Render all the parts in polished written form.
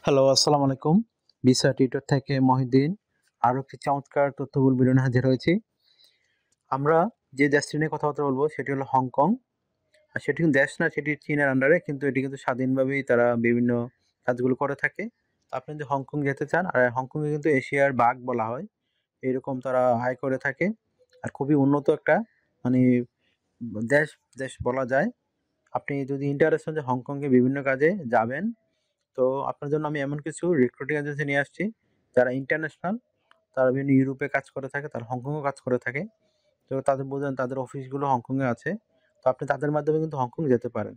Hello, আসসালামু আলাইকুম। Visa tutor থেকে মহিউদ্দিন। আরো একটি চমৎকার তথ্যবহুল ভিডিও নিয়ে হাজির হয়েছি। আমরা যে দেশটি নিয়ে কথাবার্তা বলবো সেটি হলো হংকং। আর সেটি কিন্তু দেশ না, সেটি চীনের আন্ডারে, কিন্তু এটি কিন্তু স্বাধীনভাবেই তারা বিভিন্ন কাজগুলো করে থাকে। আপনি যদি হংকং যেতে চান, আর হংকংকে কিন্তু এশিয়ার বাগ বলা হয়। এরকম তারা আয় করে থাকে। আর খুবই উন্নত একটা মানে দেশ দেশ বলা যায়। আপনি যদি ইন্টারেস্ট হন যে হংকংয়ে বিভিন্ন কাজে যাবেন, তো আপনার জন্য আমি এমন কিছু রিক্রুটিং এজেন্সি নিয়ে আসছি যারা ইন্টারন্যাশনাল। তারা বিভিন্ন ইউরোপে কাজ করে থাকে, তারা হংকংয়েও কাজ করে থাকে। তো তাদের বোঝেন, তাদের অফিসগুলো হংকংয়ে আছে। তো আপনি তাদের মাধ্যমে কিন্তু হংকং যেতে পারেন।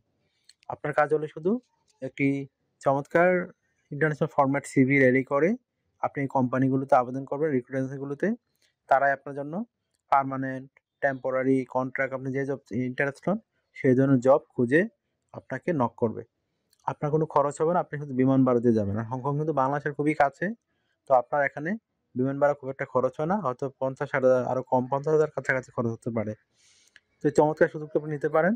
আপনার কাজ হলো শুধু একটি চমৎকার ইন্টারন্যাশনাল ফরম্যাট সিভি রেডি করে আপনি এই কোম্পানিগুলোতে আবেদন করবেন, রিক্রুটিং এজেন্সিগুলোতে। তারাই আপনার জন্য পার্মানেন্ট, টেম্পোরারি, কন্ট্রাক্ট, আপনি যে জব ইন্টারেস্ট হন সেই ধরনের জব খুঁজে আপনাকে নক করবে। আপনার কোনো খরচ হবে না, আপনি শুধু বিমান ভাড়াতে যাবেন। আর হংকং কিন্তু বাংলাদেশের খুবই কাছে। তো আপনার এখানে বিমান ভাড়া খুব একটা খরচ হয় না। হয়তো ৫০,০০০ আরো কম, ৫০,০০০ কাছাকাছি খরচ হতে পারে। তো এই চমৎকার সুযোগটা আপনি নিতে পারেন।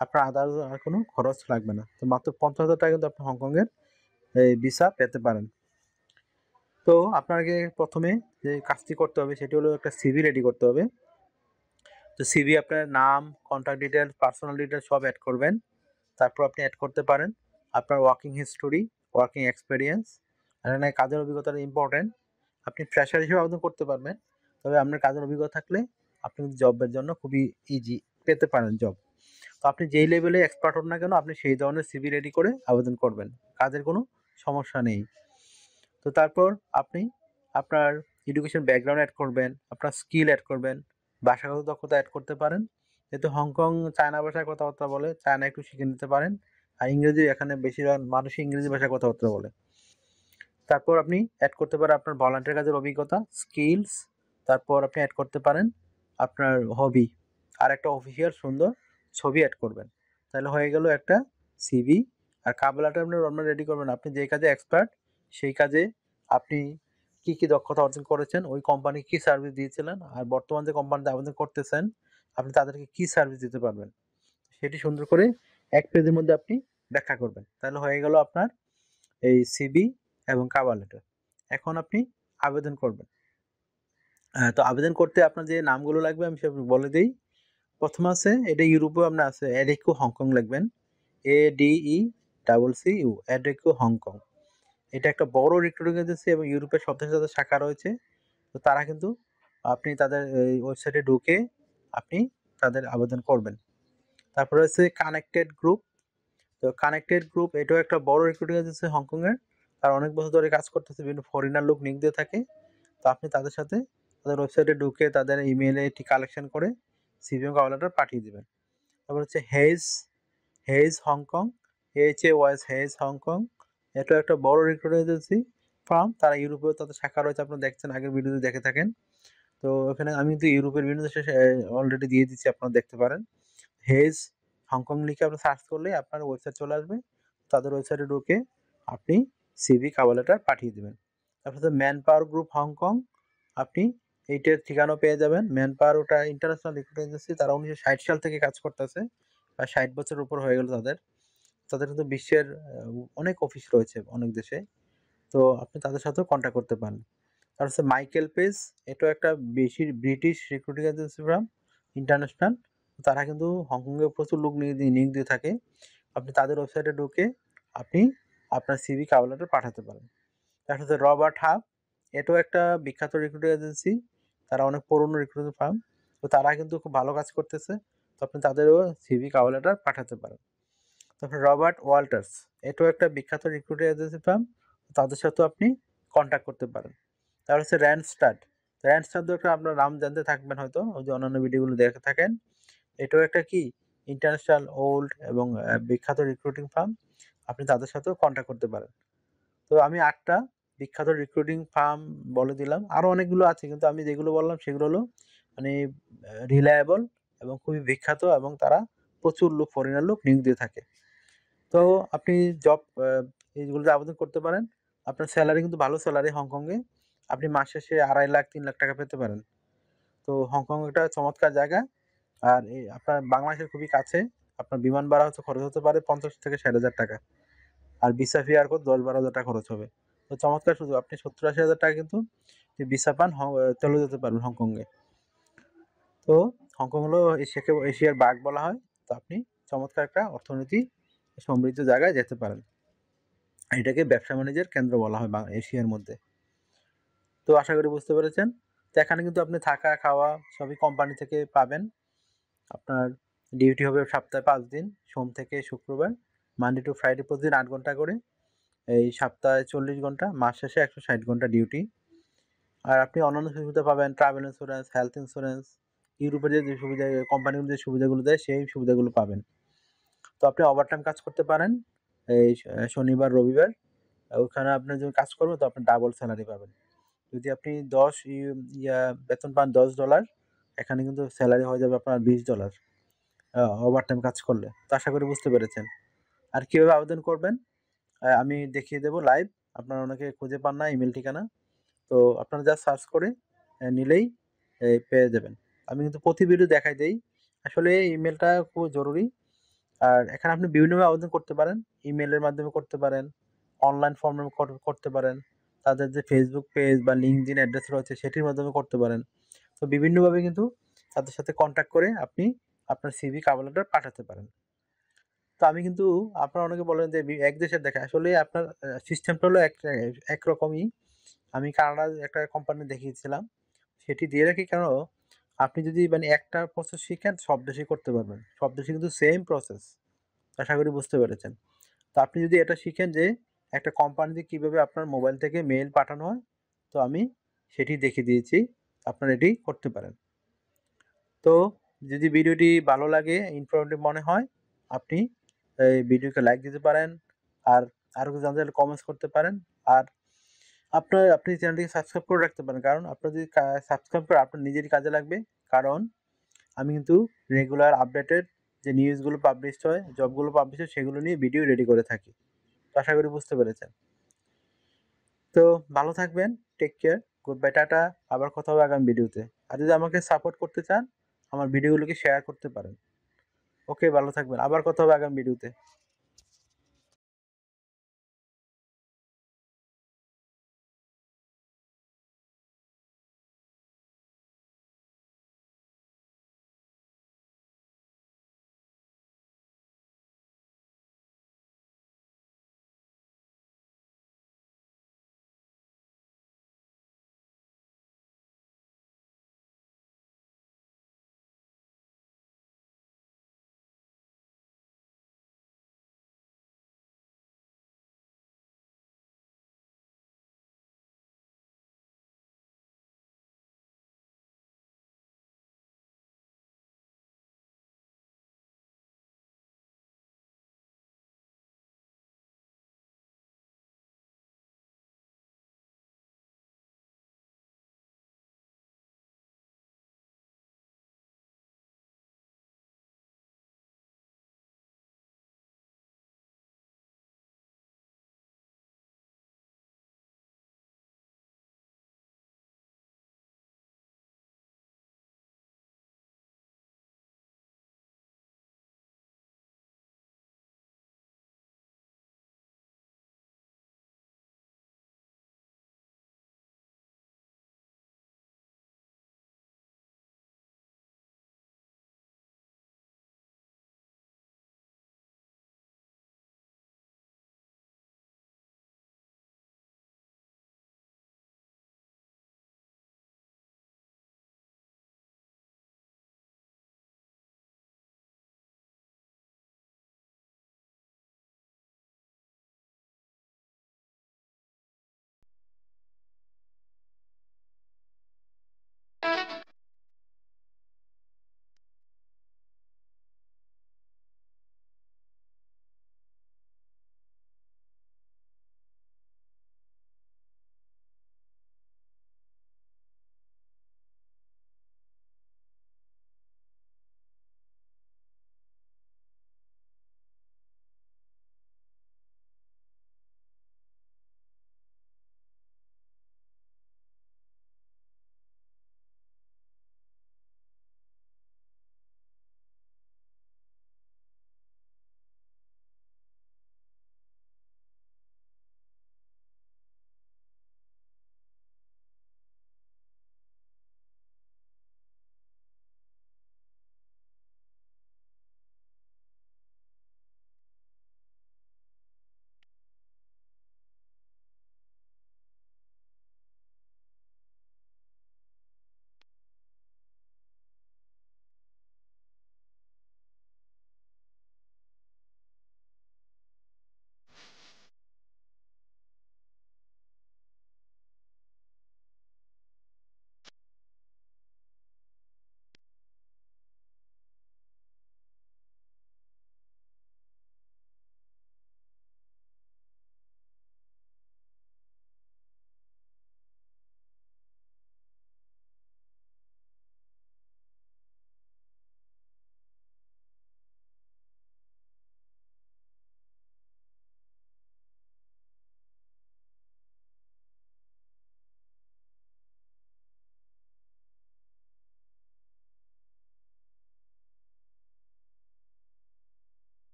আপনার আদার্স আর কোনো খরচ লাগবে না। তো মাত্র ৫০,০০০ টাকায় কিন্তু আপনি হংকংয়ের এই ভিসা পেতে পারেন। তো আপনাকে ১ম এ যে কাজটি করতে হবে সেটি হলো একটা সিভি রেডি করতে হবে। তো সিভি আপনার নাম, কন্টাক্ট ডিটেইলস, পার্সোনাল ডিটেইলস সব এড করবেন। তারপর আপনি এড করতে পারেন আপনার ওয়ার্কিং হিস্টোরি, ওয়ার্কিং এক্সপেরিয়েন্স। এখানে কাজের অভিজ্ঞতাটা ইম্পর্টেন্ট। আপনি ফ্রেশার হিসেবে আবেদন করতে পারবেন। তবে আপনার কাজের অভিজ্ঞতা থাকলে আপনি কিন্তু জবের জন্য খুবই ইজি পেতে পারেন জব। তো আপনি যেই লেভেলে এক্সপার্ট হন না কেন, আপনি সেই ধরনের সিভি রেডি করে আবেদন করবেন। কাজের কোনো সমস্যা নেই। তো তারপর আপনি আপনার এডুকেশন ব্যাকগ্রাউন্ড এড করবেন, আপনার স্কিল এড করবেন, ভাষাগত দক্ষতা এড করতে পারেন। যেহেতু হংকং চায়না ভাষায় কথাবার্তা বলে, চায়না একটু শিখে নিতে পারেন। আর ইংরেজি, এখানে বেশিরভাগ মানুষই ইংরেজি ভাষায় কথাবার্তা বলে। তারপর আপনি এড করতে পারেন আপনার ভলান্টিয়ার কাজের অভিজ্ঞতা, স্কিলস। তারপর আপনি এড করতে পারেন আপনার হবি। আর একটা অফিসিয়াল সুন্দর ছবি এড করবেন। তাহলে হয়ে গেল একটা সিভি। আর কভার লেটার আপনি নরমাল রেডি করবেন। আপনি যে কাজে এক্সপার্ট সেই কাজে আপনি কি কি দক্ষতা অর্জন করেছেন, ওই কোম্পানি কি সার্ভিস দিয়েছিলেন, আর বর্তমান যে কোম্পানিতে আবেদন করতেছেন আপনি তাদেরকে কি সার্ভিস দিতে পারবেন, সেটি সুন্দর করে এক পেজের মধ্যে আপনি ব্যাখ্যা করবেন। তাহলে হয়ে গেল আপনার এই সিভি এবং কভার লেটার। এখন আপনি আবেদন করবেন। তো আবেদন করতে আপনার যে নামগুলো লাগবে আমি সব বলে দিই। প্রথম আছে, এটা ইউরোপেও আপনার আছে, এডেকো হংকং লিখবেন। ADECCU, Adecco Hong. এটা একটা বড় রিক্রুটিং এজেন্সি এবং ইউরোপের সব দেশে তাদের শাখা রয়েছে। তো তারা কিন্তু আপনি তাদের এই ওয়েবসাইটে ঢুকে আপনি তাদের আবেদন করবেন। তারপরে হচ্ছে কানেক্টেড গ্রুপ। তো কানেক্টেড গ্রুপ এটাও একটা বড় রিক্রুটিং এজেন্সি হংকংয়ের। তারা অনেক বছর ধরে কাজ করতেছে, বিভিন্ন ফরেনার লোক নিয়োগ দিয়ে থাকে। তো আপনি তাদের সাথে তাদের ওয়েবসাইটে ঢুকে তাদের ইমেইলে এটি কালেকশন করে সিভি এবং কভার লেটার পাঠিয়ে দিবেন। তারপর হচ্ছে hedge, hedge Hong Kong, HAYS, hedge Hong Kong. এটা একটা বড় রিক্রুটিং এজেন্সি ফার্ম। তারা ইউরোপেও তাদের শাখা রয়েছে, আপনারা দেখছেন, আগের ভিডিওতে দেখে থাকেন। তো এখানে আমি কিন্তু ইউরোপের বিভিন্ন দেশে অলরেডি দিয়ে দিচ্ছি, আপনারা দেখতে পারেন। হেজ হংকং লিখে আপনি সার্চ করলেই আপনার ওয়েবসাইট চলে আসবে। তাদের ওয়েবসাইটে ঢুকে আপনি সিভি কভার লেটার পাঠিয়ে দেবেন। তারপর হচ্ছে ম্যান পাওয়ার গ্রুপ হংকং। আপনি এইটার ঠিকানা পেয়ে যাবেন। ম্যান পাওয়ার ওটা ইন্টারন্যাশনাল রিক্রুটিং এজেন্সি। তারা 1960 সাল থেকে কাজ করতেছে, আর 60 বছরের উপর হয়ে গেল তাদের। তাদের কিন্তু বিশ্বের অনেক অফিস রয়েছে অনেক দেশে। তো আপনি তাদের সাথেও কন্ট্যাক্ট করতে পারেন। তার হচ্ছে মাইকেল পেজ, এটাও একটা বেশি British recruiting agency from international. তারা কিন্তু হংকংয়ে প্রচুর লোক নিয়োগ দিয়ে থাকে। আপনি তাদের ওয়েবসাইটে ঢুকে আপনি আপনার সিভি কভার লেটার পাঠাতে পারেন। তার সাথে রবার্ট হাব, এটাও একটা বিখ্যাত রিক্রুটিং এজেন্সি। তারা অনেক পুরনো রিক্রুটিং ফার্ম। তো তারা কিন্তু খুব ভালো কাজ করতেছে। তো আপনি তাদেরও সিভি কভার লেটার পাঠাতে পারেন। তারপরে রবার্ট ওয়াল্টার্স, এটাও একটা বিখ্যাত রিক্রুটিং এজেন্সি ফার্ম। তাদের সাথেও আপনি কন্ট্যাক্ট করতে পারেন। তারপর হচ্ছে র্যান্ডস্টাড। র্যান্ডস্টাড তো একটা আপনার নাম জানতে থাকবেন হয়তো, ওই যে অন্যান্য ভিডিওগুলো দেখে থাকেন। এটাও একটা কি ইন্টারন্যাশনাল ওল্ড এবং বিখ্যাত রিক্রুটিং ফার্ম। আপনি তাদের সাথেও কন্ট্যাক্ট করতে পারেন। তো আমি 8টা বিখ্যাত রিক্রুটিং ফার্ম বলে দিলাম। আরও অনেকগুলো আছে, কিন্তু আমি যেগুলো বললাম সেগুলো হলো মানে রিলায়েবল এবং খুবই বিখ্যাত, এবং তারা প্রচুর লোক, ফরেনার লোক নিয়োগ দিয়ে থাকে। তো আপনি জব এইগুলোতে আবেদন করতে পারেন। আপনার স্যালারি কিন্তু ভালো স্যালারি হংকংয়ে। আপনি মাস শেষে 2.5 লাখ 3 লাখ টাকা পেতে পারেন। তো হংকং একটা চমৎকার জায়গা। আর আপনার বাংলাদেশের খুবই কাছে। আপনার বিমান ভাড়া খরচ হতে পারে 50 থেকে 60,000 টাকা। আর ভিসা ফি আর 10-12 হাজার টাকা খরচ হবে। তো চমৎকার সুযোগ, আপনি 70-80 হাজার টাকা কিন্তু ভিসা পান, চলে যেতে পারবেন হংকংয়ে। তো হংকং হলো এশিয়াকে এশিয়ার বাগ বলা হয়। তো আপনি চমৎকার একটা অর্থনীতি সমৃদ্ধ জায়গায় যেতে পারেন। এটাকে ব্যবসা বাণিজ্যের কেন্দ্র বলা হয় এশিয়ার মধ্যে। তো আশা করি বুঝতে পেরেছেন। তো এখানে কিন্তু আপনি থাকা খাওয়া সবই কোম্পানি থেকে পাবেন। আপনার ডিউটি হবে সপ্তাহে 5 দিন, সোম থেকে শুক্রবার, মানডে টু ফ্রাইডে প্রতিদিন 8 ঘন্টা করে, এই সপ্তাহে 40 ঘন্টা, মাস শেষে 160 ঘন্টা ডিউটি। আর আপনি অন্যান্য সুবিধা পাবেন, ট্রাভেল ইন্স্যুরেন্স, হেলথ ইন্স্যুরেন্স, ইউরোপের যে সুবিধা কোম্পানিগুলো যে সুবিধাগুলো দেয় সেই সুবিধাগুলো পাবেন। তো আপনি ওভারটাইম কাজ করতে পারেন এই শনিবার রবিবার, ওখানে আপনি যদি কাজ করবেন তো আপনি ডাবল স্যালারি পাবেন। যদি আপনি বেতন পান $10, এখানে কিন্তু স্যালারি হয়ে যাবে আপনার $20 ওভারটাইম কাজ করলে। তো আশা করি বুঝতে পেরেছেন। আর কীভাবে আবেদন করবেন আমি দেখিয়ে দেবো লাইভ। আপনারা অনেকে খুঁজে পান না ইমেল ঠিকানা, তো আপনারা যা সার্চ করে নিলেই পেয়ে যাবেন। আমি কিন্তু প্রতি ভিডিও দেখাই দেই। আসলে ইমেলটা খুব জরুরি। আর এখানে আপনি বিভিন্নভাবে আবেদন করতে পারেন। ইমেলের মাধ্যমে করতে পারেন, অনলাইন ফর্মে করতে পারেন, তাদের যে ফেসবুক পেজ বা লিঙ্কডইন অ্যাড্রেস রয়েছে সেটির মাধ্যমে করতে পারেন। তো বিভিন্নভাবে কিন্তু তাদের সাথে কন্ট্যাক্ট করে আপনি আপনার সিভি কভার লেটার পাঠাতে পারেন। তো আমি কিন্তু আপনারা অনেকে বলেন যে এক দেশের দেখায়, আসলে আপনার সিস্টেমটা হলো একরকমই। আমি কানাডার একটা কোম্পানি দেখিয়েছিলাম, সেটি দিয়ে রাখি কেন, আপনি যদি মানে একটা প্রসেস শিখেন সব দেশেই করতে পারবেন। সব দেশে কিন্তু সেম প্রসেস। আশা করি বুঝতে পেরেছেন। তো আপনি যদি এটা শিখেন যে একটা কোম্পানিতে কীভাবে আপনার মোবাইল থেকে মেইল পাঠানো হয়, তো আমি সেটি দেখিয়ে দিয়েছি। আপনারা এটি করতে পারেন। তো যদি ভিডিওটি ভালো লাগে, ইনফরমেটিভ মনে হয়, আপনি এই ভিডিওকে লাইক দিতে পারেন। আর আরও কিছু জানতে চাইলে কমেন্টস করতে পারেন। আর আপনি চ্যানেলটিকে সাবস্ক্রাইব করে রাখতে পারেন, কারণ আপনার যদি সাবস্ক্রাইব করে আপনার নিজেরই কাজে লাগবে। কারণ আমি কিন্তু রেগুলার আপডেটেড যে নিউজগুলো পাবলিশড হয়, জবগুলো পাবলিশ হয়, সেগুলো নিয়ে ভিডিও রেডি করে থাকি। তো আশা করি বুঝতে পেরেছেন। তো ভালো থাকবেন, take care, good bye, tata. আবার কথা হবে আগামী ভিডিওতে। আর যদি আমাকে সাপোর্ট করতে চান, আমার ভিডিওগুলোকে শেয়ার করতে পারেন। ওকে, ভালো থাকবেন, আবার কথা হবে আগামী ভিডিওতে।